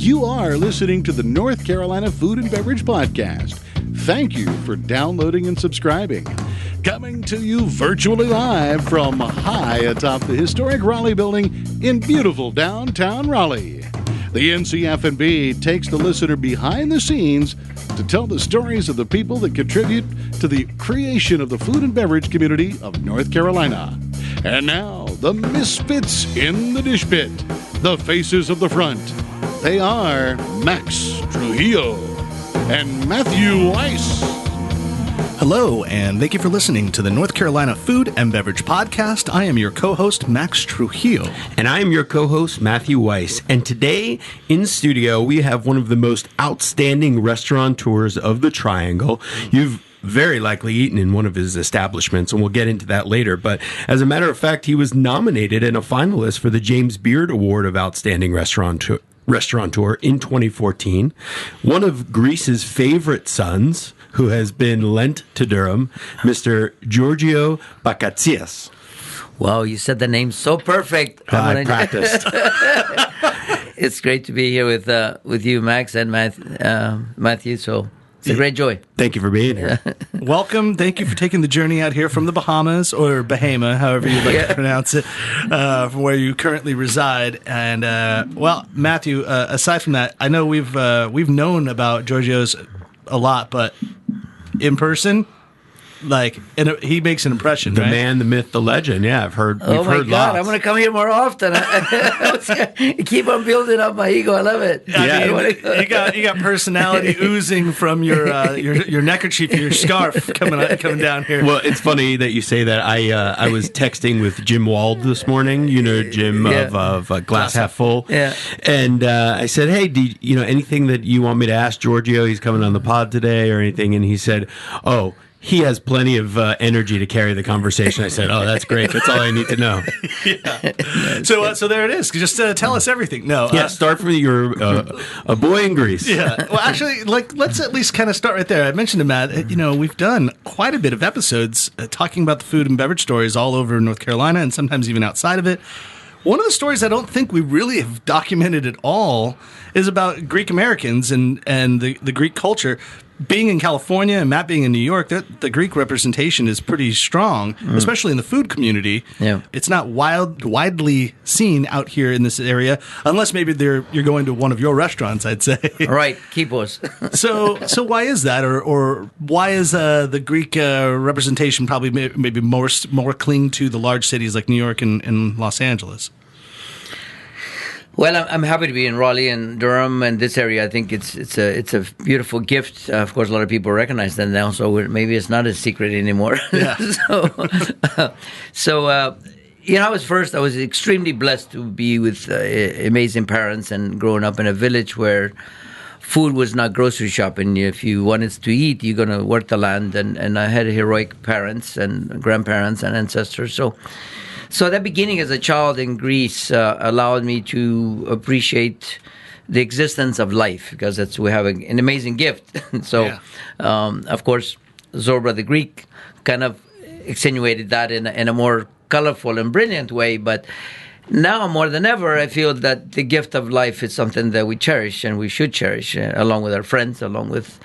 You are listening to the North Carolina Food and Beverage Podcast. Thank you for downloading and subscribing. Coming to you virtually live from high atop the historic Raleigh building in beautiful downtown Raleigh. The NCF&B takes the listener behind the scenes to tell the stories of the people that contribute to the creation of the food and beverage community of North Carolina. And now, the misfits in the dish pit, the faces of the front. They are Max Trujillo and Matthew Weiss. Hello, and thank you for listening to the North Carolina Food and Beverage Podcast. I am your co-host, Max Trujillo. And I am your co-host, Matthew Weiss. And today, in studio, we have one of the most outstanding restaurateurs of the Triangle. You've very likely eaten in one of his establishments, and we'll get into that later. But as a matter of fact, he was nominated and a finalist for the James Beard Award of Outstanding Restaurateur in 2014. One of Greece's favorite sons, who has been lent to Durham, Mr. Giorgios Bakatsias. Wow, you said the name so perfect. I practiced. It's great to be here with you, Max, and Matthew. So it's a great joy. Thank you for being here. Welcome. Thank you for taking the journey out here from the Bahamas, or Bahama, however you'd like to pronounce it, from where you currently reside. And, well, Matthew, aside from that, I know we've known about Giorgios a lot, but in person, he makes an impression. The right? man, the myth, the legend. Yeah, we've heard God, lots. I'm going to come here more often. Keep on building up my ego. I love it. You got personality oozing from your neckerchief, your scarf coming down here. Well, it's funny that you say that. I was texting with Jim Wald this morning. You know Jim of Glass Half Full. Yeah. And I said, hey, do you know anything that you want me to ask Giorgio? He's coming on the pod today or anything? And he said, oh, he has plenty of energy to carry the conversation. I said, oh, that's great. That's all I need to know. Yeah. So there it is. Just tell us everything. No. Start from you're a boy in Greece. Yeah. Well, actually, let's at least kind of start right there. I mentioned to Matt, we've done quite a bit of episodes talking about the food and beverage stories all over North Carolina and sometimes even outside of it. One of the stories I don't think we really have documented at all is about Greek Americans and the Greek culture. Being in California and Matt being in New York, the Greek representation is pretty strong, especially in the food community. Yeah. It's not widely seen out here in this area, unless maybe you're going to one of your restaurants, I'd say. Right, Kipos. So why is that, or why is the Greek representation probably maybe more cling to the large cities like New York and Los Angeles? Well, I'm happy to be in Raleigh and Durham and this area. I think it's a beautiful gift. Of course, a lot of people recognize that now, so maybe it's not a secret anymore. Yeah. I was extremely blessed to be with amazing parents and growing up in a village where food was not grocery shopping. If you wanted to eat, you're going to work the land. And I had heroic parents and grandparents and ancestors. So that beginning as a child in Greece allowed me to appreciate the existence of life, because we have an amazing gift. Of course, Zorba the Greek kind of accentuated that in a more colorful and brilliant way. But now more than ever, I feel that the gift of life is something that we cherish and we should cherish, along with our friends, along with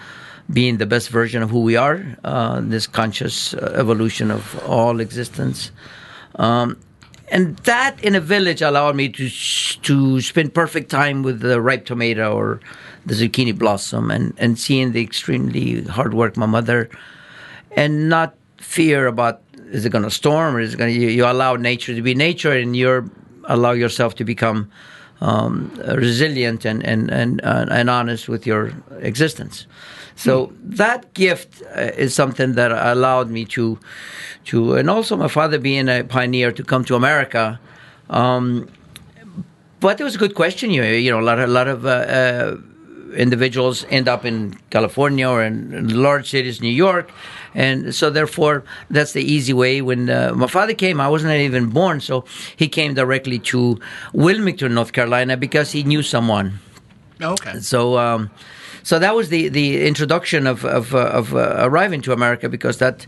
being the best version of who we are, this conscious evolution of all existence. And that in a village allowed me to spend perfect time with the ripe tomato or the zucchini blossom and seeing the extremely hard work of my mother, and not fear about, is it going to storm, or is it going to, you allow nature to be nature, and you allow yourself to become resilient and honest with your existence. So that gift is something that allowed me to, and also my father being a pioneer, to come to America. But it was a good question. A lot of individuals end up in California or in large cities, New York, and so therefore that's the easy way. When my father came, I wasn't even born, so he came directly to Wilmington, North Carolina, because he knew someone. Okay. So that was the introduction of arriving to America, because that,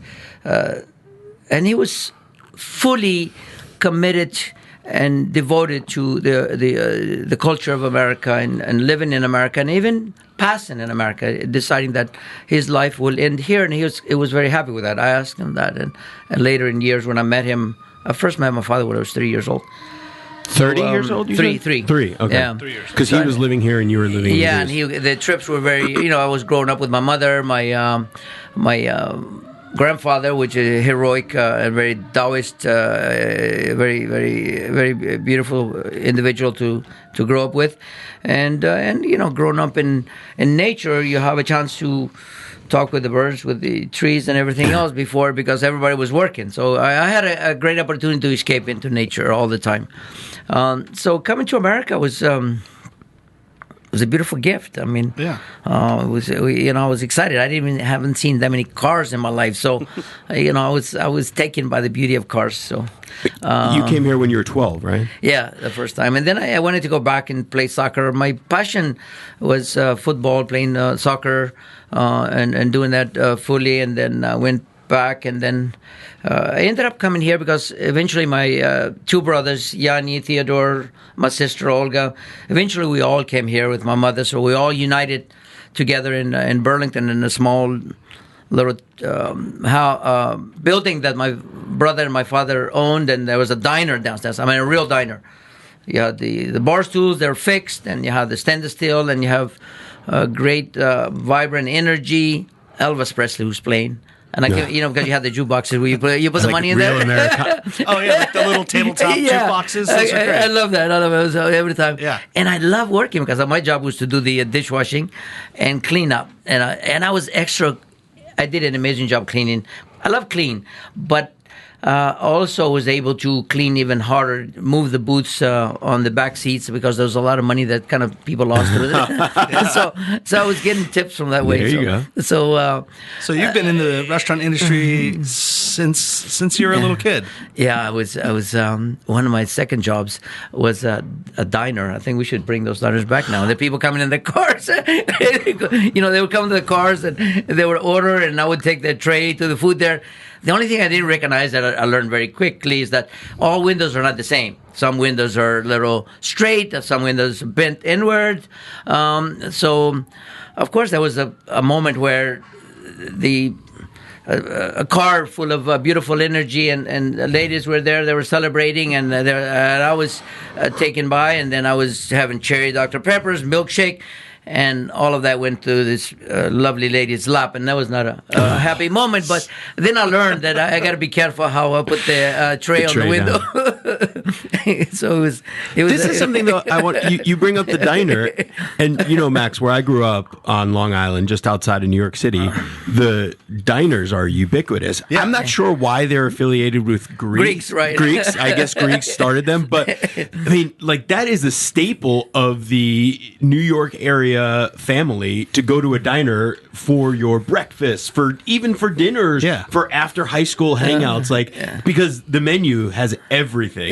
and he was fully committed and devoted to the culture of America and living in America and even passing in America, deciding that his life will end here, and he was very happy with that. I asked him that, and later in years when I met him, I first met my father when I was 3 years old. 30 years old? Three. Okay. Yeah. 3 years. Because he was living here and you were living Yeah, in and the trips were very. I was growing up with my mother, my grandfather, which is a heroic and very Taoist, very very very beautiful individual to grow up with, and growing up in nature, you have a chance to talk with the birds, with the trees, and everything else before, because everybody was working. So I had a great opportunity to escape into nature all the time. So coming to America was a beautiful gift. I mean, I was excited. I haven't seen that many cars in my life, so I was taken by the beauty of cars. So you came here when you were 12, right? Yeah, the first time, and then I wanted to go back and play soccer. My passion was football, playing soccer, and doing that fully. And then I went back, and then I ended up coming here because eventually my two brothers, Yanni, Theodore, my sister Olga, eventually we all came here with my mother. So we all united together in Burlington in a small little building that my brother and my father owned, and there was a diner downstairs. I mean, a real diner. You had the bar stools, they're fixed, and you have the stainless steel, and you have great, vibrant energy. Elvis Presley was playing. And I can, because you have the jukeboxes where you put the money in there. Oh yeah, like the little tabletop jukeboxes. Those are great. I love that. I love it every time. Yeah. And I love working because my job was to do the dishwashing and clean up. And I was extra. I did an amazing job cleaning. I love clean, but also was able to clean even harder, move the boots on the back seats because there was a lot of money that kind of people lost through it. So I was getting tips from that way. There you go. So you've been in the restaurant industry since you were a little kid. Yeah, I was. One of my second jobs was a diner. I think we should bring those diners back now. The people coming in their cars, they would come to the cars and they would order, and I would take their tray to the food there. The only thing I didn't recognize that I learned very quickly is that all windows are not the same. Some windows are a little straight, some windows bent inward. So, of course, there was a moment where a car full of beautiful energy and ladies were there. They were celebrating, and I was taken by, and then I was having cherry Dr. Peppers, milkshake. And all of that went to this lovely lady's lap, and that was not a happy moment. But then I learned that I got to be careful how I put the tray on the window. So it was. This is something though. I want you bring up the diner, and Max, where I grew up on Long Island, just outside of New York City, the diners are ubiquitous. Yeah. I'm not sure why they're affiliated with Greeks. Right? Greeks, I guess Greeks started them, but I mean, like that is a staple of the New York area family to go to a diner for your breakfast, even for dinners, for after high school hangouts, because the menu has everything.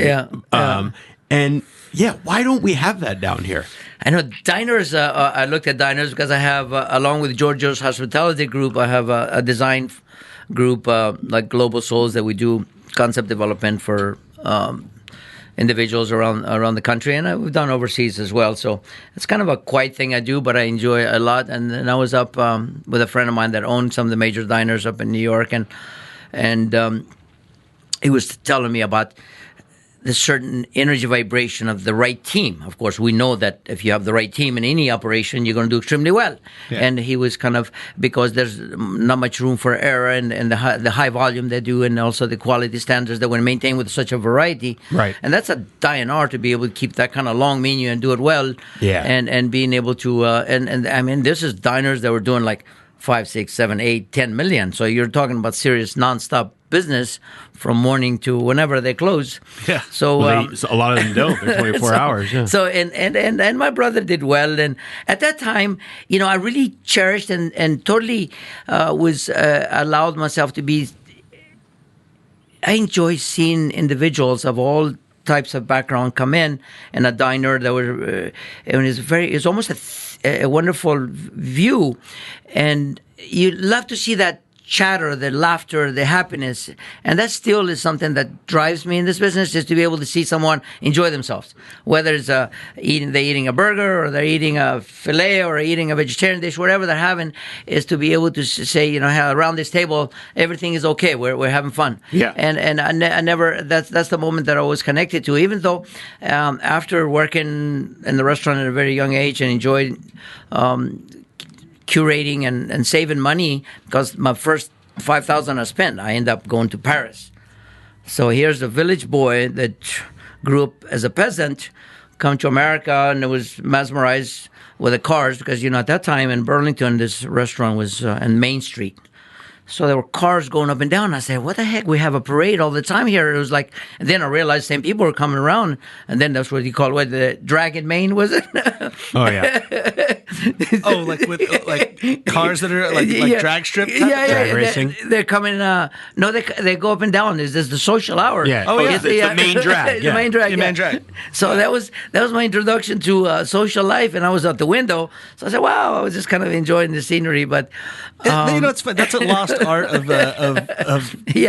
And why don't we have that down here? I know diners. I looked at diners because I have, along with Giorgios Hospitality Group, I have a design group like Global Souls that we do concept development for individuals around the country, and we've done overseas as well. So it's kind of a quiet thing I do, but I enjoy a lot. And then I was up with a friend of mine that owned some of the major diners up in New York, and he was telling me about the certain energy vibration of the right team. Of course, we know that if you have the right team in any operation, you're going to do extremely well. Yeah. And he was kind of, because there's not much room for error, and the high volume they do, and also the quality standards that we maintain with such a variety. Right. And that's a dying art to be able to keep that kind of long menu and do it well. Yeah. And being able to, and I mean, this is diners that were doing like 5, 6, 7, 8, 10 million. So you're talking about serious nonstop business from morning to whenever they close. Yeah. So, so a lot of them don't. They're 24 hours. Yeah. So and my brother did well. And at that time, I really cherished and totally was allowed myself to be. I enjoy seeing individuals of all types of background come in a diner that were. It's almost a wonderful view, and you love to see that chatter, the laughter, the happiness. And that still is something that drives me in this business, is to be able to see someone enjoy themselves. Whether it's they're eating a burger, or they're eating a filet, or eating a vegetarian dish, whatever they're having, is to be able to say, around this table, everything is okay. We're having fun. Yeah. And I never, that's the moment that I was connected to, even though after working in the restaurant at a very young age and enjoyed curating and saving money, because my first $5,000 I spent, I ended up going to Paris. So here's a village boy that grew up as a peasant, come to America, and was mesmerized with the cars, because at that time in Burlington, this restaurant was on Main Street. So there were cars going up and down. I said, what the heck? We have a parade all the time here. It was like, and then I realized same people were coming around. And then that's what you call the Dragon Main, was it? Oh, yeah. like cars that are like drag strip? Drag racing? They're coming, no, they go up and down. This is the social hour. Yeah. It's the main drag. The main drag. The main drag. So that was my introduction to social life, and I was out the window. So I said, wow, I was just kind of enjoying the scenery. But it's fun. That's a lost art of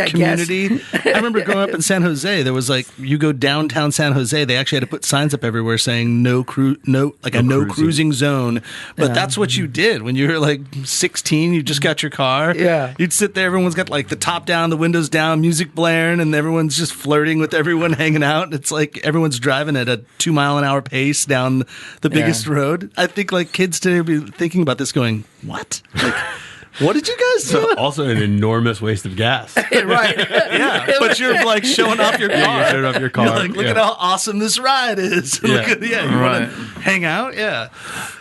community. I remember growing up in San Jose. There was you go downtown San Jose, they actually had to put signs up everywhere saying no cruising zone. But that's what you did when you were 16. You just got your car. Yeah, you'd sit there. Everyone's got the top down, the windows down, music blaring, and everyone's just flirting with everyone, hanging out. It's like everyone's driving at a 2-mile-an-hour pace down the biggest road. I think kids today would be thinking about this, going, "What? What did you guys do?" Also an enormous waste of gas. Right. Yeah, but you're showing off your car. Yeah, you showed off your car. You're look at how awesome this ride is. Yeah. Look at, you want to hang out? Yeah.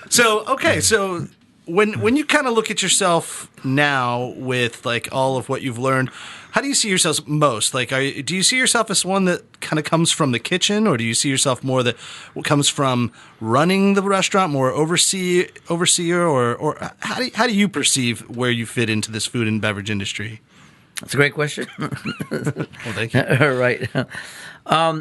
So, okay, so when you kind of look at yourself now with all of what you've learned, how do you see yourselves most? Do you see yourself as one that kind of comes from the kitchen, or do you see yourself more that comes from running the restaurant, more overseer, or how do you perceive where you fit into this food and beverage industry? That's a great question. Well, thank you. Right.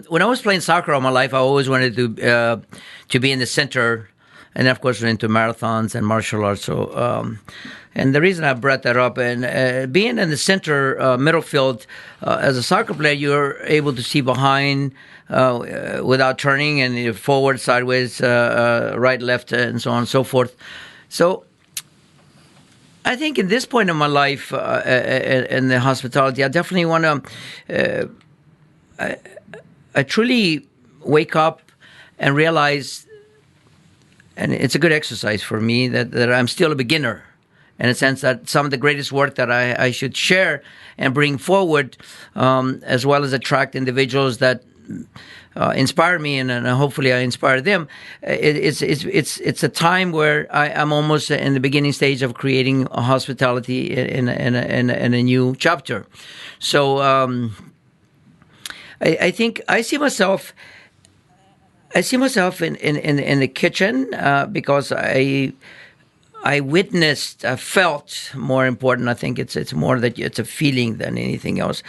When I was playing soccer all my life, I always wanted to be in the center, and of course, we're into marathons and martial arts. So. And the reason I brought that up, and being in the center middle field, as a soccer player, you're able to see behind without turning, and forward, sideways, right, left, and so on and so forth. So I think in this point in my life, in the hospitality, I definitely want to I truly wake up and realize, and it's a good exercise for me, that I'm still a beginner. In a sense that some of the greatest work that I should share and bring forward, as well as attract individuals that inspire me, and hopefully I inspire them. It's a time where I'm almost in the beginning stage of creating a hospitality in a new chapter. So I think I see myself in the kitchen because I witnessed, I felt, more important. I think it's more that it's a feeling than anything else.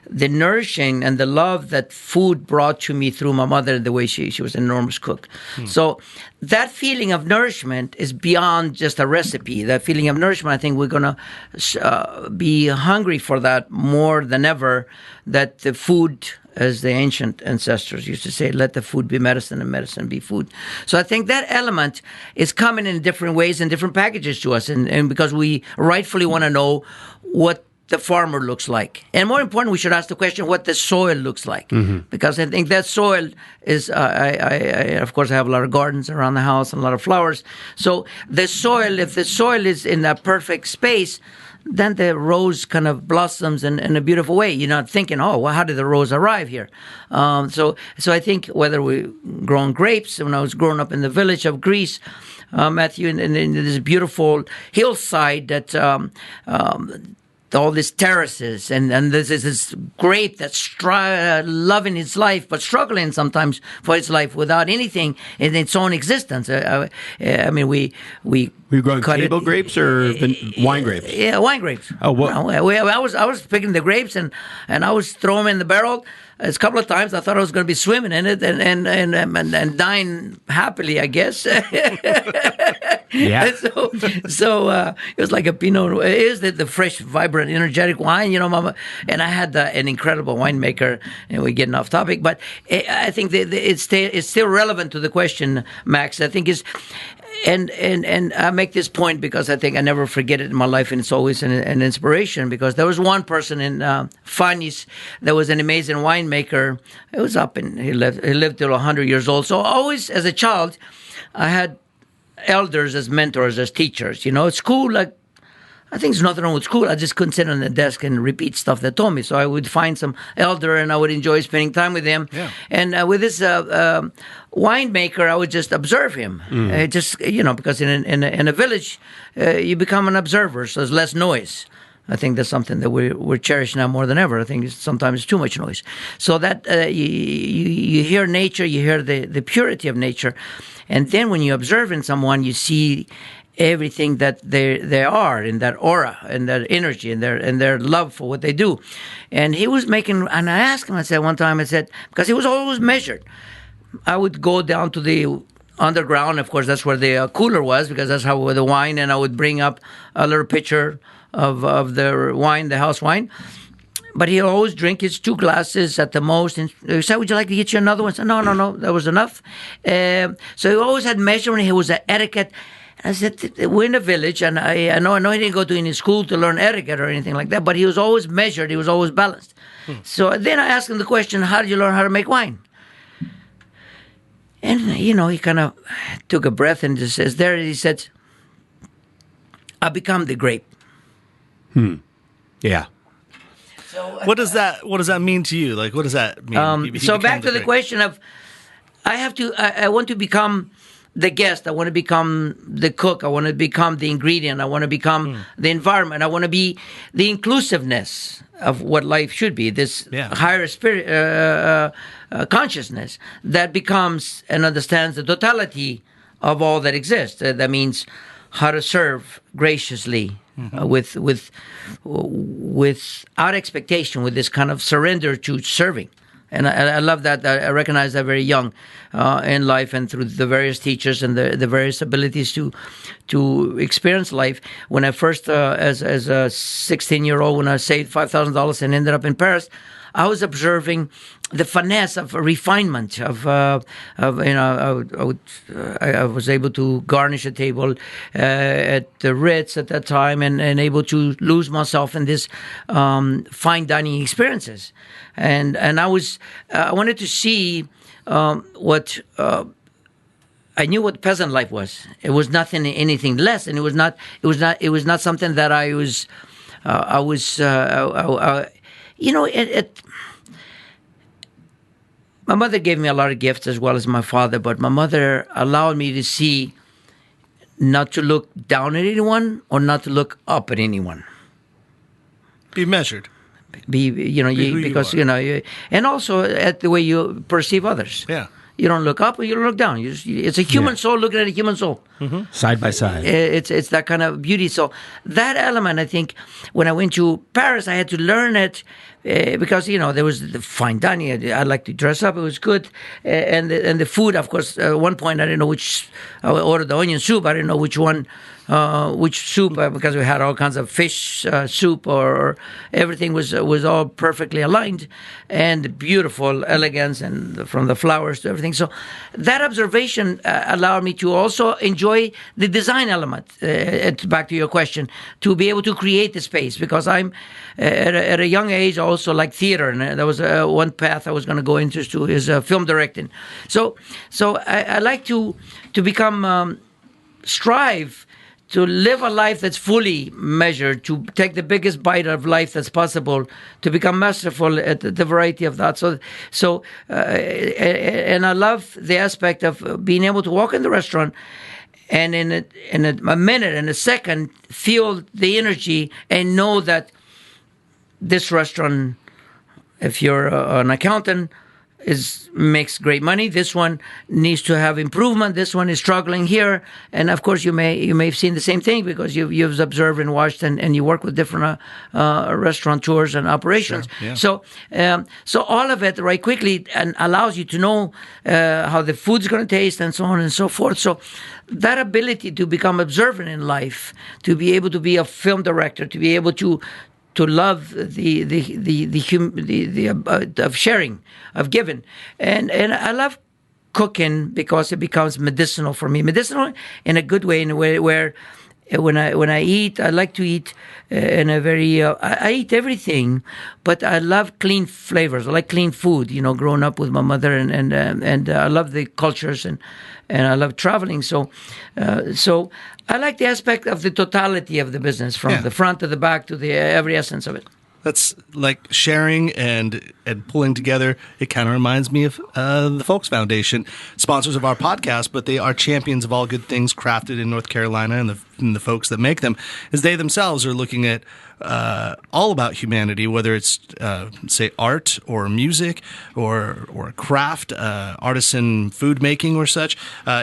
The nourishing and the love that food brought to me through my mother, the way she was an enormous cook. So that feeling of nourishment is beyond just a recipe. That feeling of nourishment, I think we're going to be hungry for that more than ever, that the food, as the ancient ancestors used to say, let the food be medicine and medicine be food. So I think that element is coming in different ways and different packages to us. And because we rightfully want to know what the farmer looks like. And more important, we should ask the question what the soil looks like. Mm-hmm. Because I think that soil is, of course, I have a lot of gardens around the house and a lot of flowers. So the soil, if the soil is in a perfect space, then the rose kind of blossoms in a beautiful way. You're not thinking, oh, well, how did the rose arrive here? So I think whether we're growing grapes, when I was growing up in the village of Greece, Matthew, in this beautiful hillside that all these terraces, and there's this grape that's loving its life, but struggling sometimes for its life without anything in its own existence. I mean, we Were you growing table grapes or wine grapes? Yeah, wine grapes. Oh, what? I was picking the grapes and I was throwing them in the barrel. a couple of times I thought I was going to be swimming in it and dying happily, I guess. Yeah. So it was like a Pinot. It is the fresh, vibrant, energetic wine, Mama. And I had an incredible winemaker, and we're getting off topic, but I think it's still relevant to the question, Max. I think and I make this point because I think I never forget it in my life, and it's always an inspiration, because there was one person in Fanis that was an amazing winemaker. It was he lived till 100 years old. So always as a child, I had elders as mentors, as teachers. At school, like, I think there's nothing wrong with school. I just couldn't sit on the desk and repeat stuff they told me. So I would find some elder, and I would enjoy spending time with them. Yeah. And with this winemaker, I would just observe him. Because in a village, you become an observer, so there's less noise. I think that's something that we're cherishing now more than ever. I think sometimes it's too much noise. So that you hear nature, you hear the purity of nature. And then when you observe in someone, you see everything that they are, in that aura and that energy and their love for what they do. And he was making, and I asked him, I said one time, because he was always measured. I would go down to the underground. Of course, that's where the cooler was, because that's how the wine, and I would bring up a little pitcher of the wine, the house wine. But he always drink his 2 glasses at the most. And he said, "Would you like to get you another one?" I said, No, that was enough. So he always had measurement. He was an etiquette. I said, we're in a village, and I know he didn't go to any school to learn etiquette or anything like that, but he was always measured. He was always balanced. So then I asked him the question, how did you learn how to make wine? And, he kind of took a breath and just says, he said, I become the grape. Yeah. So, what does that mean to you? Like, what does that mean? So back to the question of, I want to become the guest. I want to become the cook. I want to become the ingredient. I want to become the environment. I want to be the inclusiveness of what life should be. This higher spirit, consciousness that becomes and understands the totality of all that exists. That means how to serve graciously, without expectation, with this kind of surrender to serving. And I love that. I recognize that very young in life, and through the various teachers and the various abilities to experience life. When I first, as a 16-year-old, when I saved $5,000 and ended up in Paris, I was observing the finesse of refinement I was able to garnish a table at the Ritz at that time, and able to lose myself in this fine dining experiences. And I wanted to see what I knew what peasant life was. It was anything less, and it was not something that my mother gave me a lot of gifts, as well as my father, but my mother allowed me to see, not to look down at anyone or not to look up at anyone. Be measured. And also at the way you perceive others. Yeah. You don't look up or you don't look down. It's a human soul looking at a human soul. Mm-hmm. Side by side. It's that kind of beauty. So that element, I think, when I went to Paris, I had to learn it because, there was the fine dining. I like to dress up. It was good. And the food, of course, at one point, I didn't know I ordered the onion soup. I didn't know which soup, because we had all kinds of fish soup, or everything was all perfectly aligned and beautiful elegance, and from the flowers to everything. So that observation allowed me to also enjoy the design element. Back to your question, to be able to create the space, because I'm at a young age also like theater, and there was one path I was going to go into is film directing. So I like to become strive to live a life that's fully measured, to take the biggest bite of life that's possible, to become masterful at the variety of that. And I love the aspect of being able to walk in the restaurant and in a minute, in a second, feel the energy and know that this restaurant, if you're an accountant, makes great money. This one needs to have improvement. This one is struggling here, and of course you may have seen the same thing because you've observed and watched and you work with different restaurateurs and operations. Sure, yeah. So all of it right quickly and allows you to know how the food's going to taste and so on and so forth. So that ability to become observant in life, to be able to be a film director, to be able to love the of sharing, of giving, and I love cooking because it becomes medicinal for me. Medicinal in a good way, in a way where when I eat, I like to eat in a very. I eat everything, but I love clean flavors. I like clean food. Growing up with my mother, and I love the cultures and I love traveling. So I like the aspect of the totality of the business, from the front to the back to the every essence of it. That's like sharing and pulling together. It kind of reminds me of the Folks Foundation, sponsors of our podcast, but they are champions of all good things crafted in North Carolina, and the folks that make them, as they themselves are looking at all about humanity, whether it's say art or music or craft, artisan food making or such.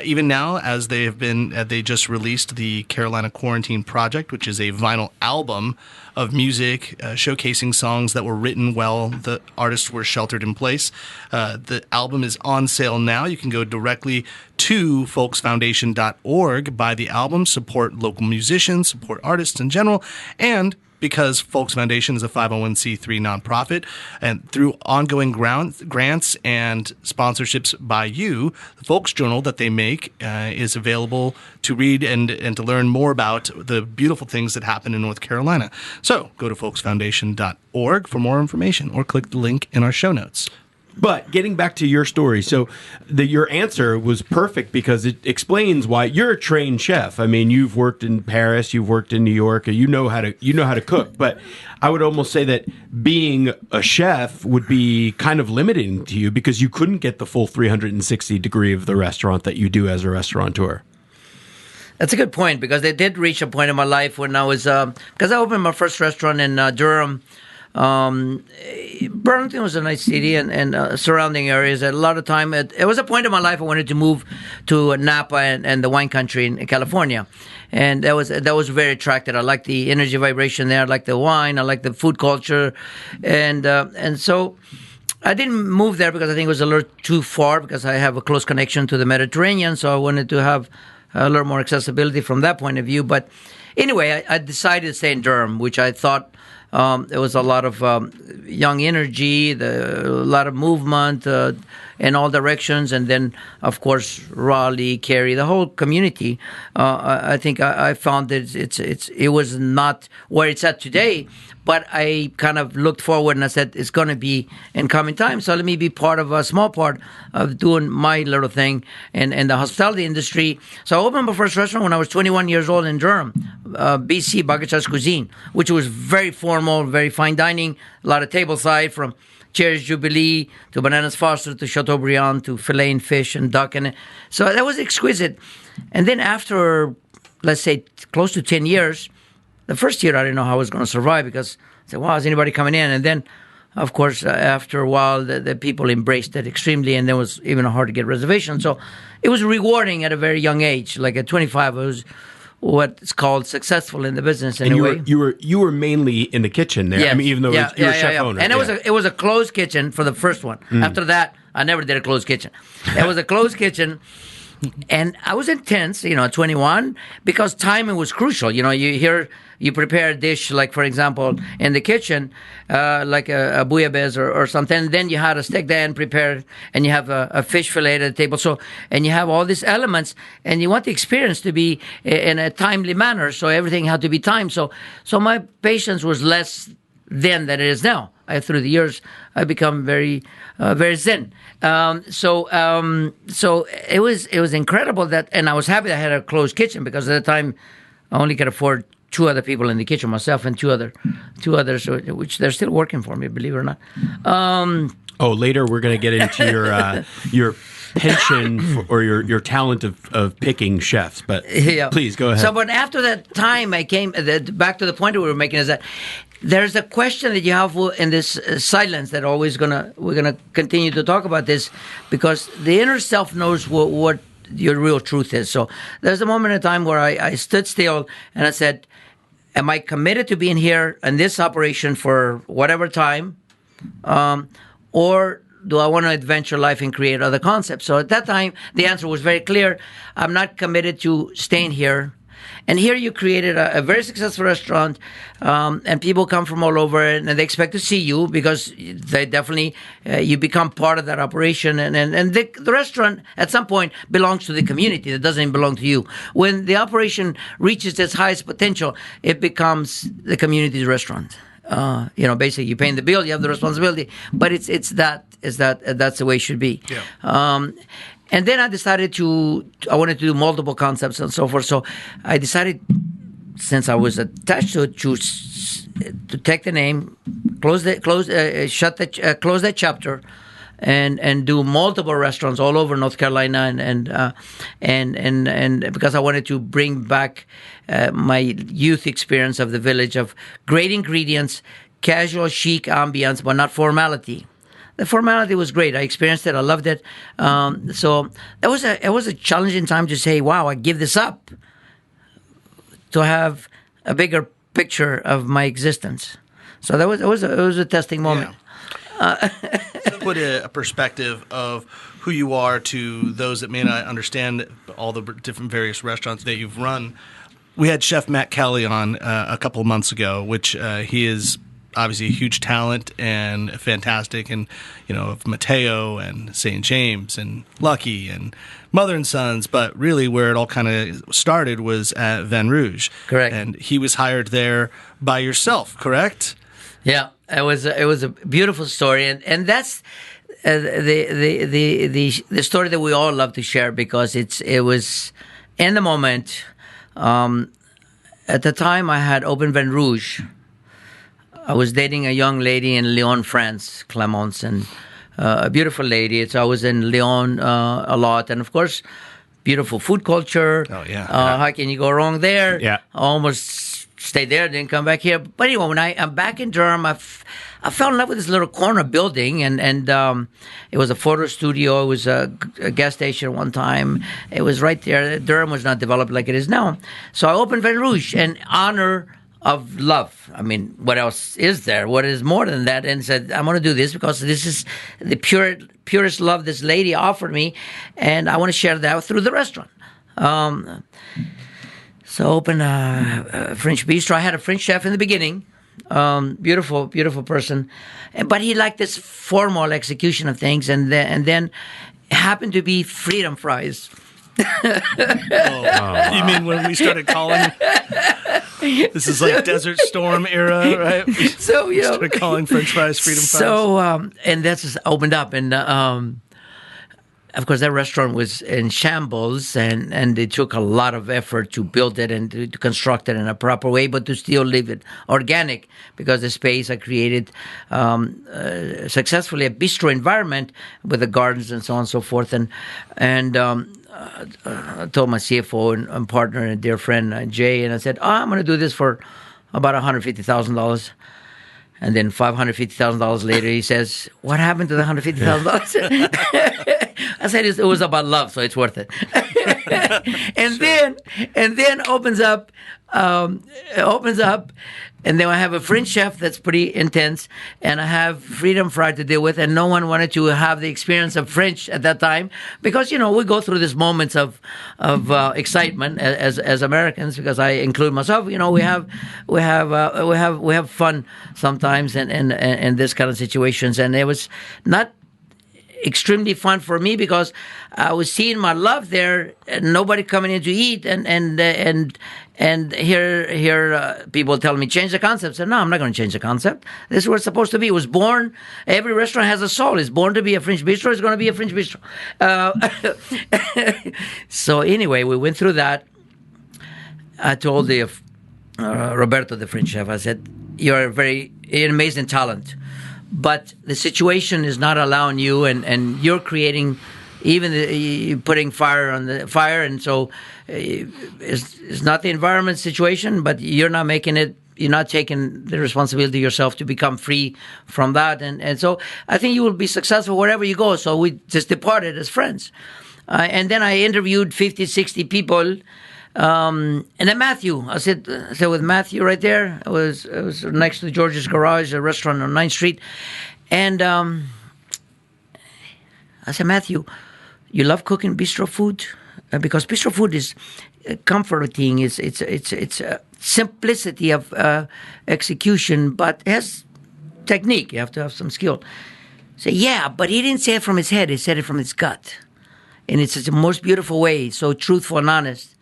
Even now, as they just released the Carolina Quarantine Project, which is a vinyl album of music showcasing songs that were written while the artists were sheltered in place. The album is on sale now. You can go directly to folksfoundation.org, buy the album, support local musicians, support artists in general, and because Folks Foundation is a 501c3 nonprofit, and through ongoing grants and sponsorships by you, the Folks Journal that they make is available to read and to learn more about the beautiful things that happen in North Carolina. So go to folksfoundation.org for more information or click the link in our show notes. But getting back to your story, so your answer was perfect because it explains why you're a trained chef. I mean, you've worked in Paris, you've worked in New York, you know how to cook. But I would almost say that being a chef would be kind of limiting to you because you couldn't get the full 360 degree of the restaurant that you do as a restaurateur. That's a good point, because I did reach a point in my life when I was because I opened my first restaurant in Durham. Burlington was a nice city and surrounding areas. At a lot of time, it was a point in my life I wanted to move to Napa and the wine country in California, and that was very attractive. I like the energy vibration there. I like the wine. I like the food culture, and so I didn't move there because I think it was a little too far, because I have a close connection to the Mediterranean, so I wanted to have a little more accessibility from that point of view. But anyway, I decided to stay in Durham, which I thought. There was a lot of young energy, a lot of movement in all directions, and then, of course, Raleigh, Cary, the whole community. I think I found that it was not where it's at today, but I kind of looked forward and I said it's going to be in coming time. So let me be part of a small part of doing my little thing in the hospitality industry. So I opened my first restaurant when I was 21 years old in Durham, BC, Bakatsias Cuisine, which was very formal, very fine dining, a lot of tableside, from Cherry's Jubilee to Bananas Foster to Chateaubriand to filet and fish and duck. And so that was exquisite. And then after, let's say, close to 10 years, the first year I didn't know how I was going to survive, because I said, wow, is anybody coming in? And then, of course, after a while, the people embraced it extremely, and then it was even hard to get reservations. So it was rewarding at a very young age. Like at 25, I was what's called successful in the business in a way. You were mainly in the kitchen there. Yes. I mean, even though you were chef owner. And it was a closed kitchen for the first one. After that, I never did a closed kitchen. It was a closed kitchen. And I was intense, at 21, because timing was crucial. You prepare a dish, like, for example, in the kitchen, like a bouillabaisse or something. And then you had a steak there and prepared, and you have a fish fillet at the table. So, and you have all these elements, and you want the experience to be in a timely manner. So everything had to be timed. So my patience was less then than it is now. Through the years, I become very, very zen. So it was incredible that, and I was happy that I had a closed kitchen, because at the time I only could afford 2 other people in the kitchen, myself and two others, which they're still working for me, believe it or not. Later we're going to get into your penchant or your talent of picking chefs, but please go ahead. So, but after that time, I came back to the point we were making, is that there's a question that you have in this silence that we're gonna continue to talk about this, because the inner self knows what your real truth is. So there's a moment in time where I stood still and I said, am I committed to being here in this operation for whatever time, or do I want to adventure life and create other concepts? So at that time, the answer was very clear. I'm not committed to staying here. And here you created a very successful restaurant, and people come from all over, and they expect to see you because they definitely, you become part of that operation. And the restaurant at some point belongs to the community. It doesn't belong to you. When the operation reaches its highest potential, it becomes the community's restaurant. Basically you're paying the bill, you have the responsibility, but that's the way it should be. Yeah. And then I decided I wanted to do multiple concepts and so forth. So I decided, since I was attached to it, to take the name, close that chapter, and do multiple restaurants all over North Carolina, and because I wanted to bring back my youth experience of the village of great ingredients, casual, chic ambience, but not formality. The formality was great. I experienced it. I loved it. So it was a challenging time to say, "Wow, I give this up to have a bigger picture of my existence." So it was a testing moment. Yeah. To put a perspective of who you are to those that may not understand all the different various restaurants that you've run, we had Chef Matt Kalyan a couple of months ago, which he is obviously a huge talent and fantastic, and of Mateo and St. James and Lucky and Mother and Sons, but really where it all kind of started was at Vin Rouge. Correct. And he was hired there by yourself, correct? Yeah, it was a beautiful story, and that's the story that we all love to share, because it was in the moment. At the time, I had opened Vin Rouge. I was dating a young lady in Lyon, France, Clemence, and a beautiful lady. So I was in Lyon a lot, and of course, beautiful food culture. Oh yeah. How can you go wrong there? Yeah. I almost stayed there, didn't come back here. But anyway, when I'm back in Durham, I fell in love with this little corner building, and it was a photo studio. It was a gas station at one time. It was right there. Durham was not developed like it is now. So I opened Vin Rouge in honor of love. I mean, what else is there? What is more than that? And said, I'm going to do this because this is the purest love this lady offered me, and I want to share that through the restaurant. So I opened a French bistro. I had a French chef in the beginning. Beautiful, beautiful person. But he liked this formal execution of things, and then it happened to be freedom fries. You mean when we started calling? This is like Desert Storm era, right? So we started calling French fries freedom fries. So and that's just opened up, and of course that restaurant was in shambles, and it took a lot of effort to build it and to construct it in a proper way, but to still leave it organic, because the space I created successfully a bistro environment with the gardens and so on and so forth, and I told my CFO and partner and dear friend Jay, and I said, I'm going to do this for about $150,000. And then $550,000 later, he says, "What happened to the $150,000?" I said, "It was about love, so it's worth it." and then opens up, and then I have a French chef that's pretty intense, and I have freedom fry to deal with, and no one wanted to have the experience of French at that time, because we go through these moments of excitement as Americans, because I include myself. We have fun sometimes in this kind of situations, and it was not extremely fun for me because I was seeing my love there, and nobody coming in to eat, and here people tell me change the concept. So no, I'm not going to change the concept. This is what it's supposed to be. It was born. Every restaurant has a soul. It's born to be a French bistro. It's going to be a French bistro. So anyway, we went through that. I told Roberto, the French chef, I said, "You're an amazing talent, but the situation is not allowing you, and you're creating, you're putting fire on the fire, and so it's not the environment situation, but you're not making it you're not taking the responsibility yourself to become free from that. And so I think you will be successful wherever you go. So we just departed as friends. And then I interviewed 50, 60 people. And then Matthew, I said with Matthew right there. It was next to George's Garage, a restaurant on 9th Street. And I said, Matthew, you love cooking bistro food? Because bistro food is comforting. It's simplicity of execution, but it has technique. You have to have some skill. So yeah, but he didn't say it from his head. He said it from his gut, and it's the most beautiful way. So truthful and honest.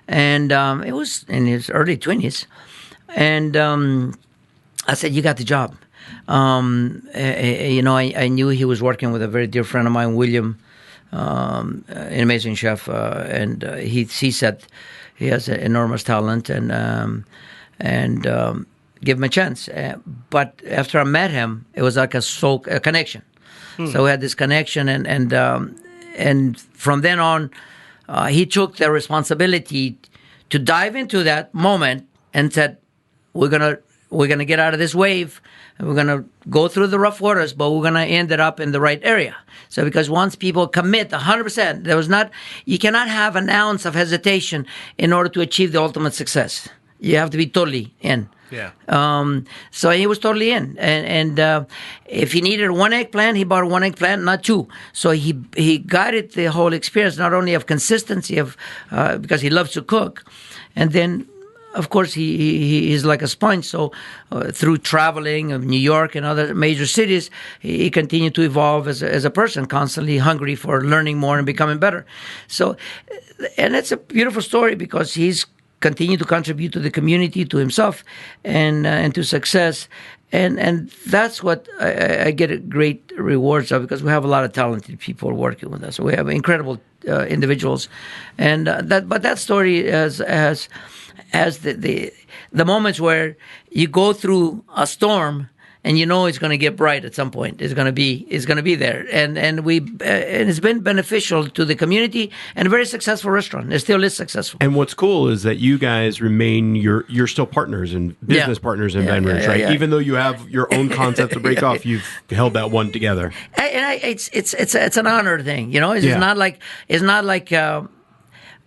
And it was in his early 20s, and I said, "You got the job." I knew he was working with a very dear friend of mine, William. An amazing chef, and he said he has an enormous talent, and give him a chance. But after I met him, it was like a connection. So we had this connection, and from then on, he took the responsibility to dive into that moment and said, "We're gonna get out of this wave. And we're going to go through the rough waters, but we're going to end it up in the right area." So because once people commit 100%, you cannot have an ounce of hesitation in order to achieve the ultimate success. You have to be totally in. Yeah. So he was totally in. And if he needed one eggplant, he bought one eggplant, not two. So he guided the whole experience, not only of consistency, because he loves to cook, and then, of course, he is like a sponge. So through traveling of New York and other major cities, he continued to evolve as a person, constantly hungry for learning more and becoming better. So, and it's a beautiful story because he's continued to contribute to the community, to himself, and to success. And that's what I get great rewards of, because we have a lot of talented people working with us. So we have incredible individuals, and that story has the moments where you go through a storm and you know it's going to get bright at some point. It's going to be there, and it's been beneficial to the community and a very successful restaurant. It still is successful. And what's cool is that you guys remain you're still partners and business partners in Ben Rouge, right? Yeah. Even though you have your own concept to break off, you've held that one together. It's an honor thing, you know. It's not like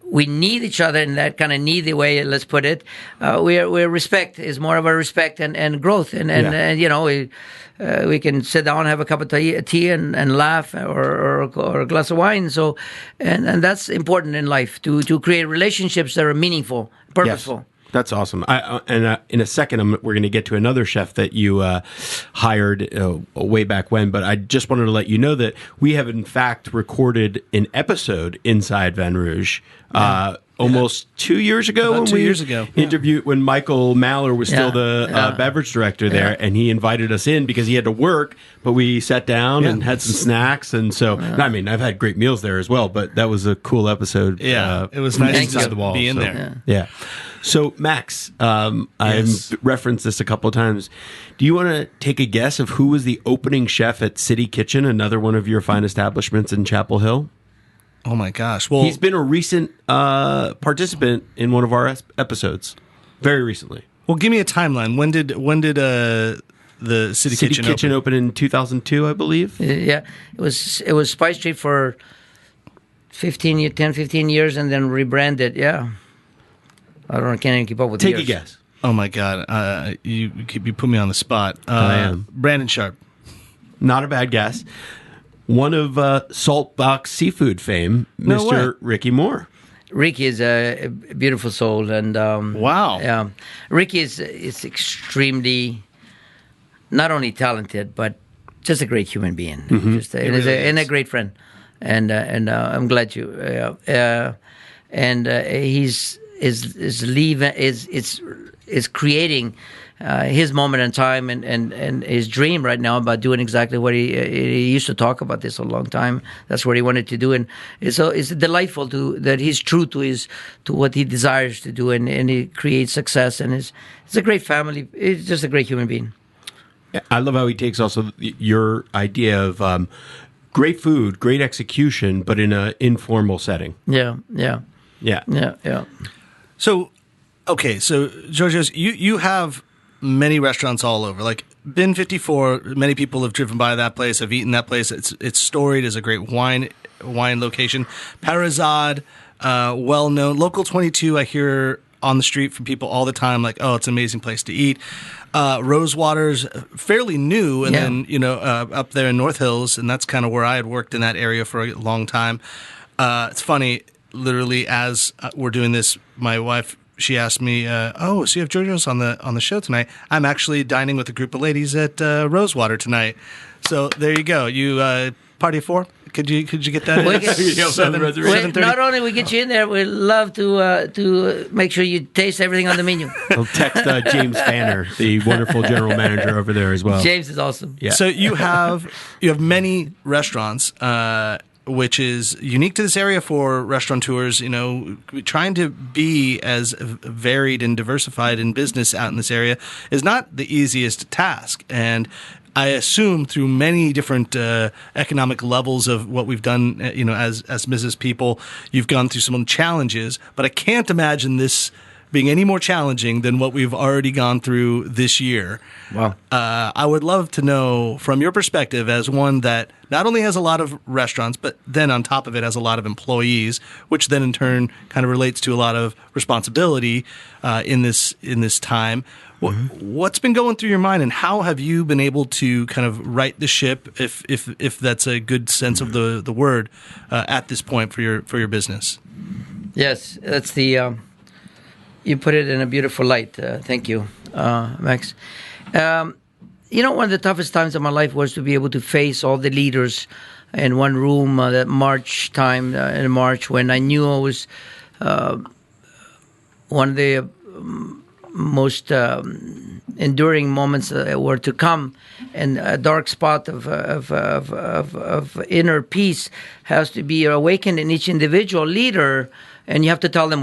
we need each other in that kind of needy way. Let's put it. We're respect is more of a respect and growth, and we can sit down, have a cup of tea, and laugh, or a glass of wine. So, and that's important in life to create relationships that are meaningful, purposeful. Yes. That's awesome. In a second, we're going to get to another chef that you hired way back when, but I just wanted to let you know that we have, in fact, recorded an episode inside Ben Rouge almost 2 years ago. About 2 years ago. Interviewed when Michael Maller was still the beverage director there, and he invited us in because he had to work, but we sat down and had some snacks. And so, I mean, I've had great meals there as well, but that was a cool episode. Yeah, it was nice inside to the wall, be in there. Yeah. So, Max, I've referenced this a couple of times. Do you want to take a guess of who was the opening chef at City Kitchen, another one of your fine establishments in Chapel Hill? Oh, my gosh. Well, he's been a recent participant in one of our episodes, very recently. Well, give me a timeline. When did the City Kitchen open in 2002, I believe? Yeah. It was Spice Street for 15 years, and then rebranded, I don't know, can't even keep up with Take years. a guess. Oh my God, you put me on the spot. I am. Brandon Sharp. Not a bad guess. One of Saltbox Seafood fame, No Mr. way. Ricky Moore. Ricky is a beautiful soul, and Wow. Yeah, Ricky is extremely not only talented but just a great human being, and a great friend, and I'm glad you. He's creating his moment in time and his dream right now about doing exactly what he used to talk about this a long time. That's what he wanted to do, and it's delightful that he's true to what he desires to do, and he creates success, and it's a great family. He's just a great human being. I love how he takes also your idea of great food, great execution, but in an informal setting. Yeah. So, okay, so Giorgios, you have many restaurants all over. Like Bin 54, many people have driven by that place, have eaten that place. It's storied as a great wine location. Parizad, well known. Local 22, I hear on the street from people all the time, like, oh, it's an amazing place to eat. Rosewater's fairly new, and then up there in North Hills, and that's kind of where I had worked in that area for a long time. It's funny, literally as we're doing this, my wife, she asked me, "Oh, so you have Giorgios on the show tonight?" I'm actually dining with a group of ladies at Rosewater tonight. So there you go. You party of four. Could you get that? Not only we get you in there, we'd love to make sure you taste everything on the menu. I'll text James Fanner, the wonderful general manager over there as well. James is awesome. Yeah. So you have many restaurants, which is unique to this area for restaurateurs. Trying to be as varied and diversified in business out in this area is not the easiest task. And I assume through many different economic levels of what we've done, as business people, you've gone through some challenges. But I can't imagine this being any more challenging than what we've already gone through this year. Wow. I would love to know from your perspective as one that not only has a lot of restaurants, but then on top of it has a lot of employees, which then in turn kind of relates to a lot of responsibility in this time. What's been going through your mind, and how have you been able to kind of right the ship, if that's a good sense of the word, at this point for your business? Yes, that's the. You put it in a beautiful light. Thank you, Max. One of the toughest times of my life was to be able to face all the leaders in one room that March time, in March, when I knew I was one of the most enduring moments were to come, and a dark spot of inner peace has to be awakened in each individual leader, and you have to tell them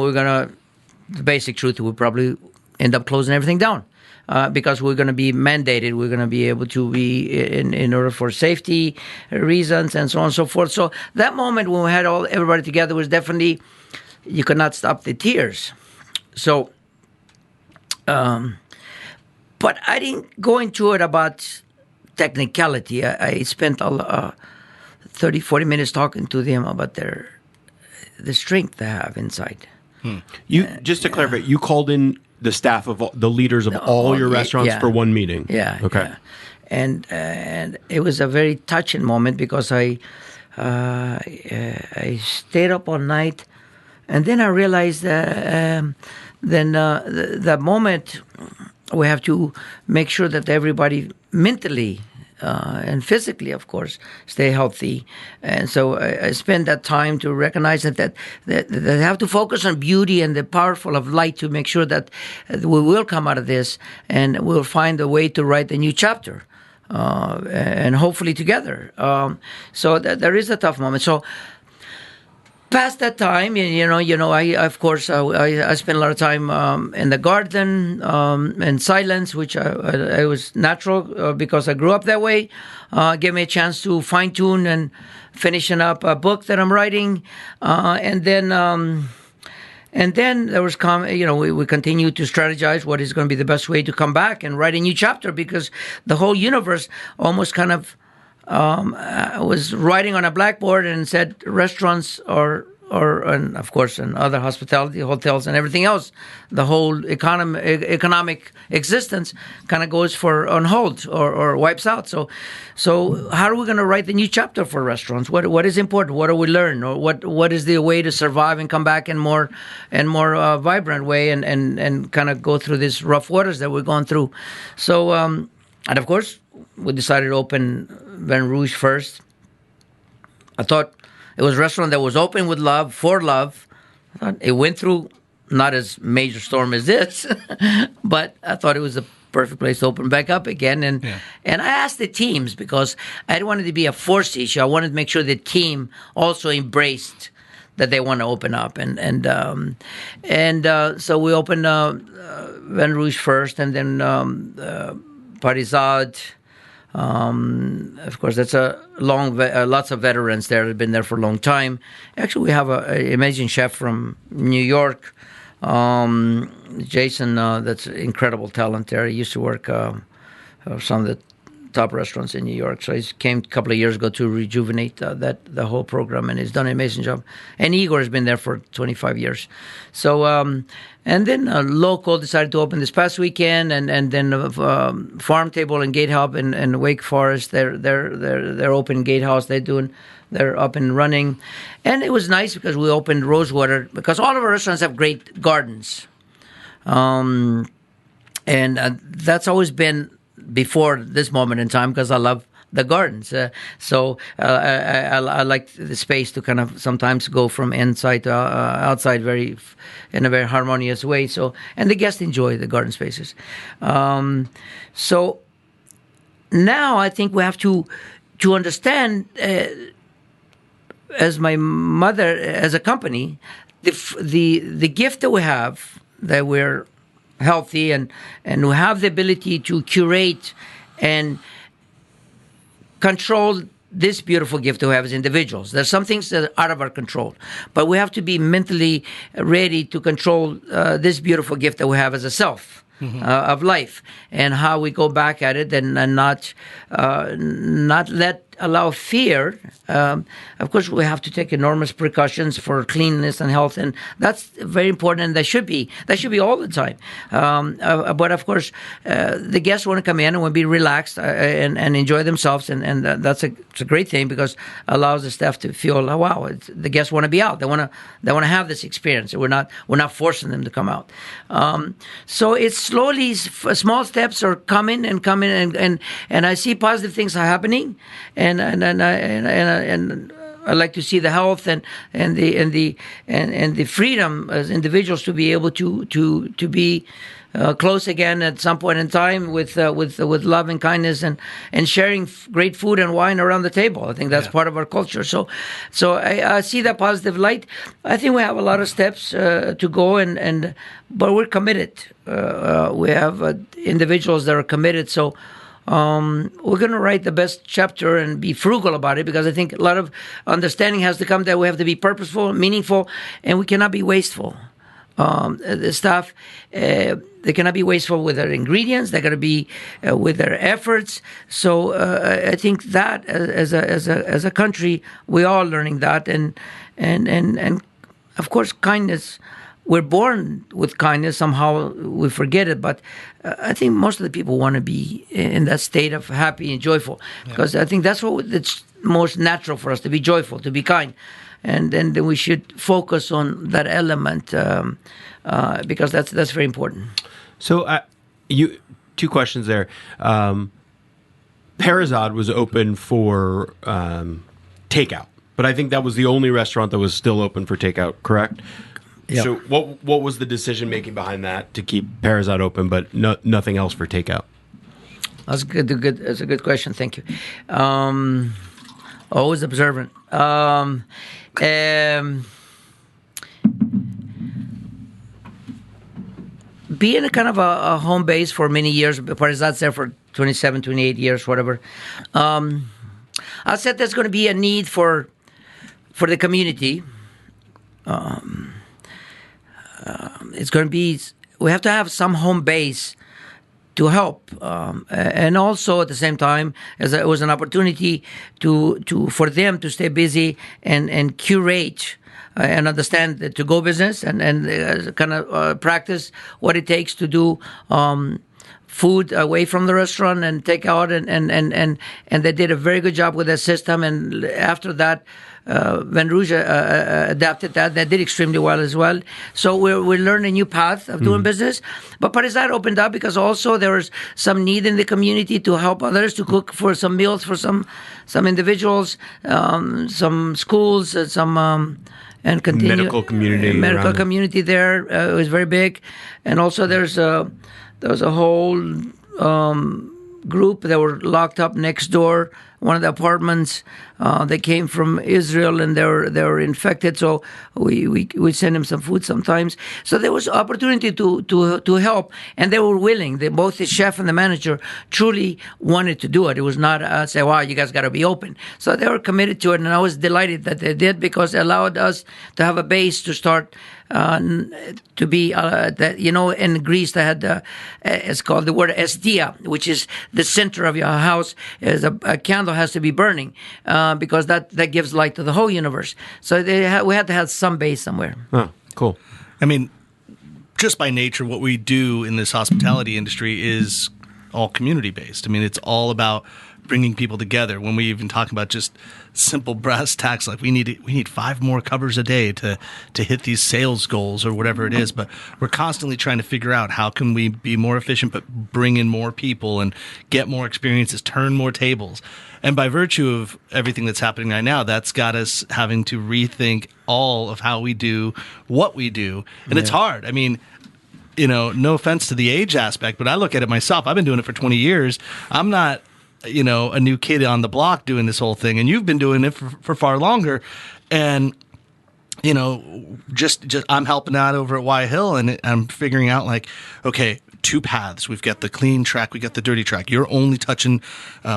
the basic truth, we'll probably end up closing everything down. Because we're going to be mandated, we're going to be able to be in order for safety reasons and so on and so forth. So that moment when we had everybody together was definitely, you could not stop the tears. So, but I didn't go into it about technicality. I spent 30, 40 minutes talking to them about the strength they have inside. You just to clarify, you called in the staff of the leaders of all your restaurants for one meeting. Yeah. Okay. Yeah. And it was a very touching moment because I stayed up all night, and then I realized that the moment we have to make sure that everybody mentally and physically, of course, stay healthy. And so I spend that time to recognize that they have to focus on beauty and the powerful of light to make sure that we will come out of this and we'll find a way to write a new chapter, and hopefully together. So there is a tough moment. So past that time, I spent a lot of time in the garden, in silence, which I was natural because I grew up that way. Gave me a chance to fine tune and finishing up a book that I'm writing, and then there was we continue to strategize what is going to be the best way to come back and write a new chapter, because the whole universe almost kind of was writing on a blackboard and said restaurants and of course, and other hospitality, hotels, and everything else, the whole economic existence kind of goes on hold or wipes out. So how are we going to write the new chapter for restaurants? What is important? What do we learn? Or what is the way to survive and come back in more vibrant way and kind of go through these rough waters that we're going through? So and of course, we decided to open Vin Rouge first. I thought it was a restaurant that was open with love, for love. I thought it went through not as major storm as this, but I thought it was the perfect place to open back up again. And I asked the teams, because I didn't want it to be a forced issue. I wanted to make sure the team also embraced that they want to open up. So we opened Vin Rouge first, and then Parizad. Of course, that's lots of veterans there that have been there for a long time. Actually, we have an amazing chef from New York, Jason, that's incredible talent there. He used to work some of the top restaurants in New York. So he came a couple of years ago to rejuvenate the whole program, and he's done an amazing job. And Igor has been there for 25 years. So and then Local decided to open this past weekend, and then Farm Table and Gatehouse in Wake Forest. They're open Gatehouse. They're up and running, and it was nice because we opened Rosewater because all of our restaurants have great gardens, and that's always been before this moment in time because I love the gardens. So I like the space to kind of sometimes go from inside to outside in a very harmonious way. So, and the guests enjoy the garden spaces. So now I think we have to understand, as my mother, as a company, the gift that we have, that we're healthy and who have the ability to curate and control this beautiful gift we have as individuals. There's some things that are out of our control, but we have to be mentally ready to control this beautiful gift that we have as a self. Of life, and how we go back at it, and not allow fear. Of course, we have to take enormous precautions for cleanliness and health, and that's very important. And that should be all the time. But of course, the guests want to come in and want to be relaxed and enjoy themselves, and it's a great thing because it allows the staff to feel, oh, wow, the guests want to be out. They want to have this experience. We're not forcing them to come out. So it's slowly, small steps are coming, and I see positive things are happening, and I like to see the health and the freedom as individuals to be able to be close again at some point in time with love and kindness and sharing great food and wine around the table. I think that's part of our culture. So I see that positive light. I think we have a lot of steps to go, but we're committed. We have individuals that are committed. So we're going to write the best chapter and be frugal about it, because I think a lot of understanding has to come that we have to be purposeful, meaningful, and we cannot be wasteful. The staff, they cannot be wasteful with their ingredients. They got to be with their efforts. So I think that as a country, we're all learning that, and of course, kindness. We're born with kindness. Somehow we forget it, but I think most of the people want to be in that state of happy and joyful, because I think that's it's most natural for us, to be joyful, to be kind. And then we should focus on that element because that's very important. So, two questions there. Perazad was open for takeout, but I think that was the only restaurant that was still open for takeout, correct? Yep. So, what was the decision making behind that to keep Perazad open, but nothing else for takeout? That's good. That's a good question. Thank you. Always observant. Being a kind of a home base for many years, Perazad's there for 27, 28 years, whatever. I said there's going to be a need for the community. It's going to be, we have to have some home base to help, and also at the same time, as it was an opportunity for them to stay busy and curate and understand the to-go business and kind of practice what it takes to do food away from the restaurant and take out, and they did a very good job with their system. And after that, Van Rouge adapted that. They did extremely well as well. So we learned a new path of doing business. But Perazad opened up because also there was some need in the community to help others, to cook for some meals for some individuals, some schools, and continue medical community there. It was very big, and also there was a whole group that were locked up next door, one of the apartments, They came from Israel and they were infected, so we send them some food sometimes. So there was opportunity to help, and they were willing. Both the chef and the manager truly wanted to do it. It was not say, "Wow, you guys got to be open." So they were committed to it, and I was delighted that they did, because it allowed us to have a base to start. To be that, you know, in Greece they had it's called the word estia, which is the center of your house. Is a candle has to be burning because that gives light to the whole universe. So we had to have some base somewhere. Oh, cool. I mean, just by nature, what we do in this hospitality industry is all community based. I mean, it's all about bringing people together. When we even talk about just simple brass tacks, like we need 5 more covers a day to hit these sales goals or whatever it is, but we're constantly trying to figure out how can we be more efficient but bring in more people and get more experiences, turn more tables. And by virtue of everything that's happening right now, that's got us having to rethink all of how we do what we do. And It's hard. I mean, you know, no offense to the age aspect, but I look at it myself. I've been doing it for 20 years. I'm not, you know, a new kid on the block doing this whole thing, and you've been doing it for far longer. And, you know, just I'm helping out over at Y Hill, and I'm figuring out, like, okay, 2 paths. We've got the clean track, we got the dirty track. You're only touching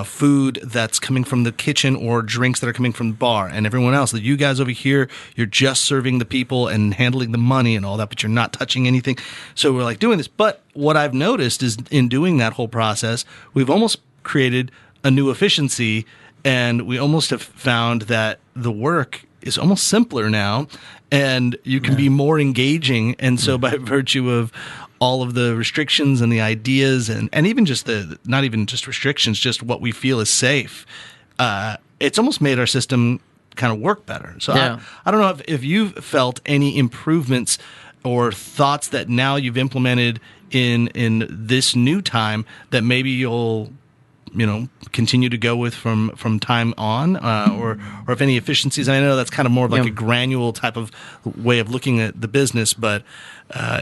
food that's coming from the kitchen or drinks that are coming from the bar, and everyone else, that you guys over here, you're just serving the people and handling the money and all that, but you're not touching anything. So we're like doing this. But what I've noticed is in doing that whole process, we've almost created a new efficiency, and we almost have found that the work is almost simpler now, and you can be more engaging. And so by virtue of all of the restrictions and the ideas and even just not even just restrictions, just what we feel is safe, it's almost made our system kind of work better. So I don't know if you've felt any improvements or thoughts that now you've implemented in this new time that maybe you'll, you know, continue to go with from time on, or if any efficiencies. I know that's kind of more of like a granular type of way of looking at the business, but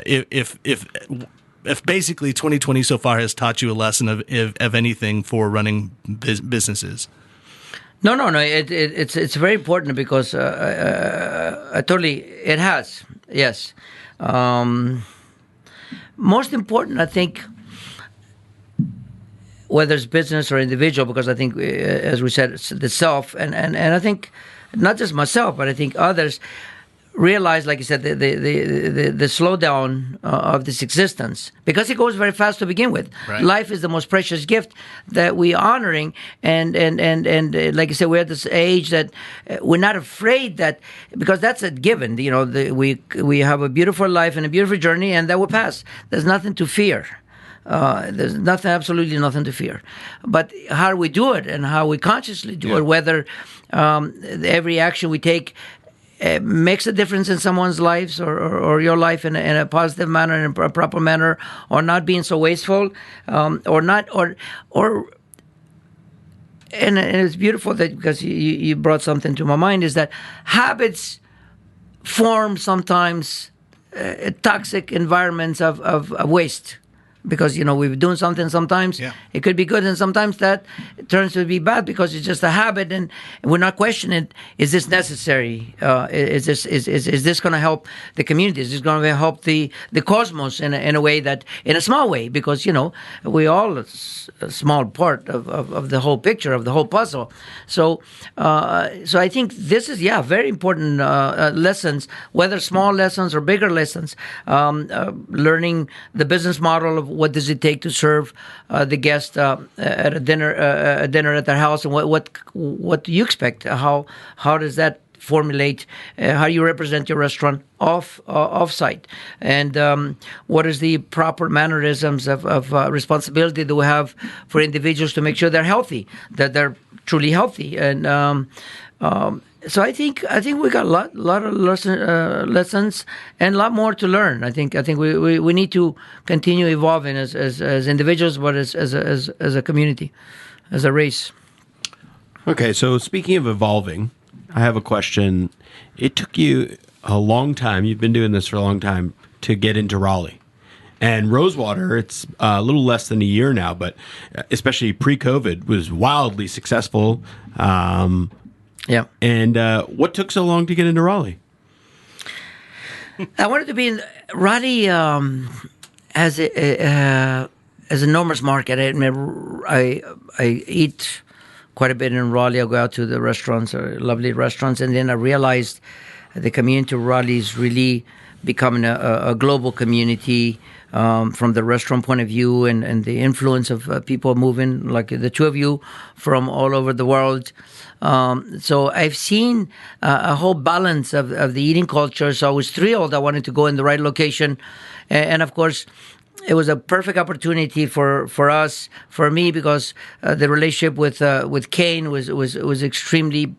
if basically 2020 so far has taught you a lesson of anything for running businesses. No. It's very important, because it has. Yes. Most important, I think, whether it's business or individual, because I think, as we said, it's the self, and I think not just myself, but I think others realize, like you said, the slowdown of this existence, because it goes very fast to begin with. Right. Life is the most precious gift that we're honoring, and like you said, we're at this age that we're not afraid that, because that's a given. You know, we have a beautiful life and a beautiful journey, and that will pass. There's nothing to fear. There's absolutely nothing to fear. But how we do it and how we consciously do it, whether every action we take makes a difference in someone's lives or your life in a positive manner, in a proper manner, or not being so wasteful, or not, and it's beautiful that, because you brought something to my mind, is that habits form sometimes toxic environments of waste. Because, you know, we're doing something sometimes, it could be good, and sometimes that turns to be bad because it's just a habit, and we're not questioning, is this necessary? Is this going to help the community? Is this going to help the cosmos in a way that, in a small way? Because, you know, we all a small part of the whole picture, of the whole puzzle. So I think this is, very important lessons, whether small lessons or bigger lessons, learning the business model of what does it take to serve the guest at a dinner at their house, and what do you expect? How does that formulate? How do you represent your restaurant off site? And what is the proper mannerisms of responsibility that we have for individuals to make sure they're healthy, that they're truly healthy? And so I think we got a lot of lessons and a lot more to learn. I think we need to continue evolving as individuals, but as a community, as a race. Okay, so speaking of evolving, I have a question. It took you a long time. You've been doing this for a long time to get into Raleigh. And Rosewater, it's a little less than a year now, but especially pre-COVID, was wildly successful. Yeah. And what took so long to get into Raleigh? I wanted to be in Raleigh. Has enormous market. I eat quite a bit in Raleigh. I go out to the restaurants, lovely restaurants, and then I realized the community of Raleigh is really becoming a global community from the restaurant point of view, and the influence of people moving, like the two of you, from all over the world. So I've seen a whole balance of the eating culture. So I was thrilled. I wanted to go in the right location, and of course, it was a perfect opportunity for us, for me, because the relationship with Kane was extremely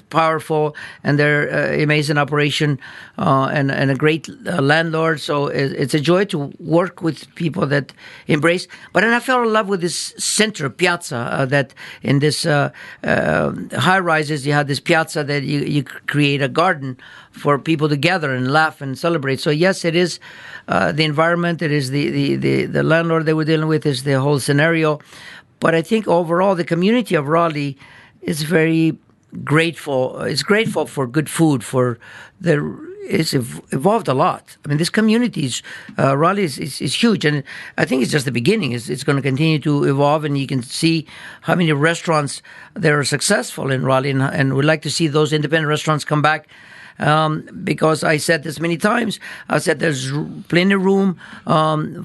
powerful, and they're amazing operation and a great landlord. So it's a joy to work with people that embrace. But then I fell in love with this center piazza that in this high rises you have this piazza that you create a garden for people to gather and laugh and celebrate. So yes, it is the environment. It is the landlord that we're dealing with. Is the whole scenario. But I think overall the community of Raleigh is very grateful. It's grateful for good food. It's evolved a lot. I mean, this community Raleigh is huge, and I think it's just the beginning. It's going to continue to evolve, and you can see how many restaurants that are successful in Raleigh, and we'd like to see those independent restaurants come back. Because I said this many times, I said there's plenty of room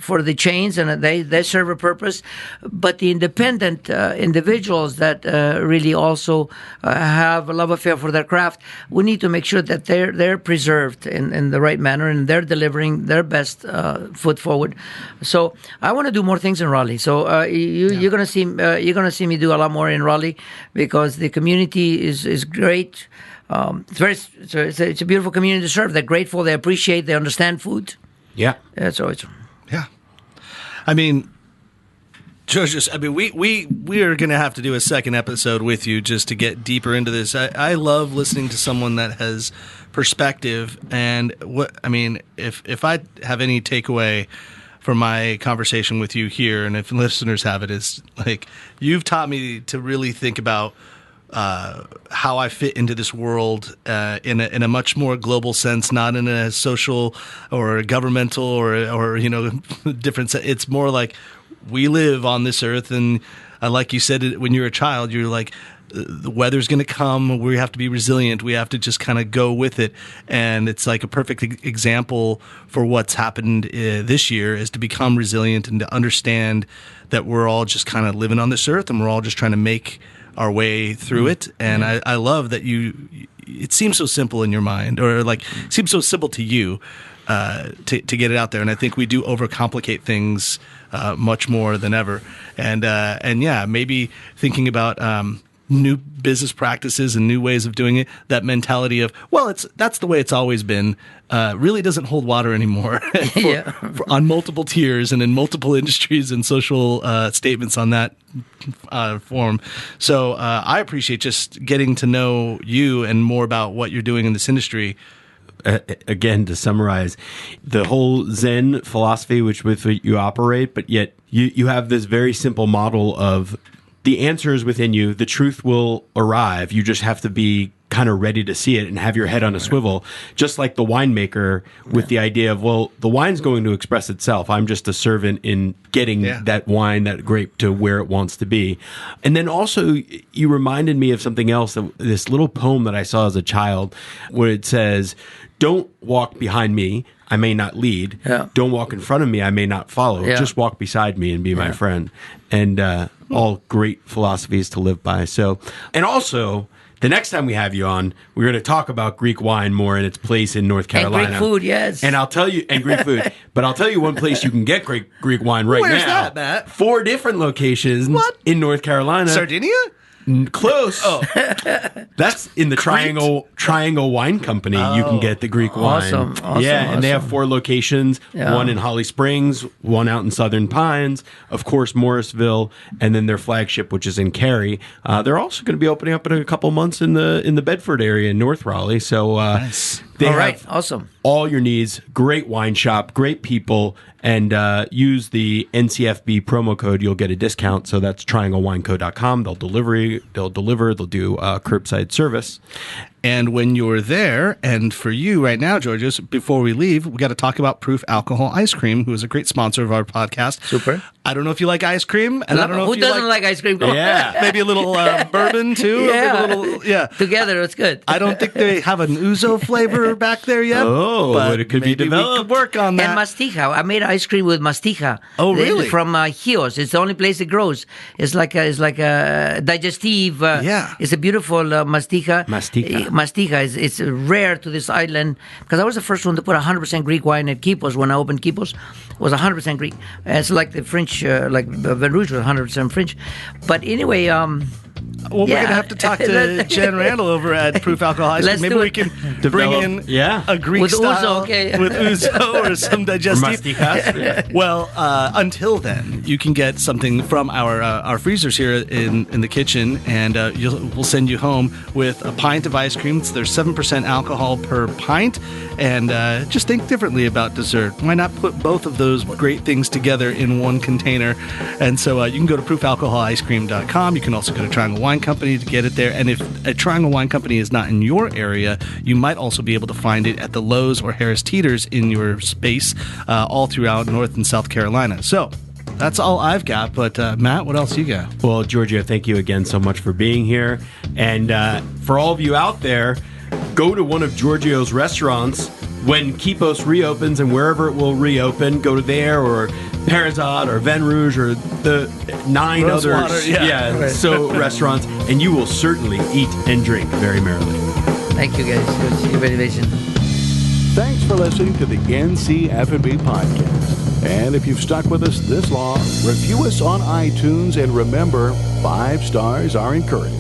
for the chains, and they serve a purpose. But the independent individuals that really also have a love affair for their craft, we need to make sure that they're preserved in the right manner, and they're delivering their best foot forward. So I want to do more things in Raleigh. So you're gonna see me do a lot more in Raleigh, because the community is great. It's a beautiful community to serve. They're grateful. They appreciate. They understand food. Yeah. Yeah. I mean, Giorgios, we are going to have to do a second episode with you just to get deeper into this. I love listening to someone that has perspective, and if I have any takeaway from my conversation with you here, and if listeners have it, is like you've taught me to really think about how I fit into this world in a much more global sense, not in a social or governmental or different sense. It's more like we live on this earth, and like you said when you were a child, you're like, the weather's going to come. We have to be resilient. We have to just kind of go with it. And it's like a perfect example for what's happened this year, is to become resilient and to understand that we're all just kind of living on this earth, and we're all just trying to make our way through it. And I love that it seems so simple in your mind, or like it seems so simple to you to get it out there. And I think we do overcomplicate things much more than ever. And yeah, maybe thinking about new business practices and new ways of doing it, that mentality of, well, that's the way it's always been, really doesn't hold water anymore on multiple tiers and in multiple industries and social statements on that form. So I appreciate just getting to know you and more about what you're doing in this industry. Again, to summarize, the whole Zen philosophy, which with you operate, but yet you have this very simple model of the answer is within you. The truth will arrive. You just have to be kind of ready to see it and have your head on a swivel, just like the winemaker with the idea of, well, the wine's going to express itself. I'm just a servant in getting that wine, that grape, to where it wants to be. And then also, you reminded me of something else, this little poem that I saw as a child, where it says, don't walk behind me, I may not lead. Yeah. Don't walk in front of me, I may not follow. Yeah. Just walk beside me and be my friend. And all great philosophies to live by. So, and also, the next time we have you on, we're going to talk about Greek wine more and its place in North Carolina. And Greek food, yes. And I'll tell you, and Greek food. But I'll tell you one place you can get Greek wine right now. Where's that, Matt? 4 different locations in North Carolina. Sardinia? Close. Oh, that's in the Triangle Wine Company. You can get the Greek wine. Awesome. And they have 4 locations. Yeah. One in Holly Springs, one out in Southern Pines, of course Morrisville, and then their flagship, which is in Cary. They're also going to be opening up in a couple months in the Bedford area in North Raleigh. So nice. All right, awesome. all your needs. Great wine shop, great people, and use the NCFB promo code. You'll get a discount. So that's trianglewineco.com. They'll deliver. They'll do curbside service. And when you're there, and for you right now, Georgios, before we leave, we got to talk about Proof Alcohol Ice Cream, who is a great sponsor of our podcast. Super. I don't know if you like ice cream, and I don't know who if you doesn't like ice cream. Yeah. maybe a little bourbon too. Yeah. Maybe a little, Together, it's good. I don't think they have an ouzo flavor back there yet. But it could be maybe developed. We could work on that. And mastiha. I made ice cream with mastiha. Oh, really? From Chios. It's the only place it grows. It's like a digestive. It's a beautiful mastiha. Mastica. It's rare to this island because I was the first one to put 100% Greek wine at Kipos when I opened Kipos. It was 100% Greek. It's like the French, like Vin Rouge was 100% French. But anyway, we're going to have to talk to Jen Randall over at Proof Alcohol Ice Cream. Maybe we can bring in a Greek with style ouzo, with ouzo or some digestive. Masticas. Well, until then, you can get something from our freezers here in the kitchen, and we'll send you home with a pint of ice cream. There's 7% alcohol per pint, and just think differently about dessert. Why not put both of those great things together in one container? And so you can go to proofalcoholicecream.com. You can also go to Triangle Wine Company to get it there. And if a Triangle Wine Company is not in your area, you might also be able to find it at the Lowe's or Harris Teeter's in your space all throughout North and South Carolina. So that's all I've got. But Matt, what else you got? Well, Giorgio, thank you again so much for being here. And for all of you out there, go to one of Giorgio's restaurants when Kipos reopens, and wherever it will reopen, go to there or Perizot or Vin Rouge or the 9 Rosewater, others restaurants, and you will certainly eat and drink very merrily. Thank you, guys. Good to invitation. Thanks for listening to the NC F&B podcast. And if you've stuck with us this long, review us on iTunes, and remember, 5 stars are encouraged.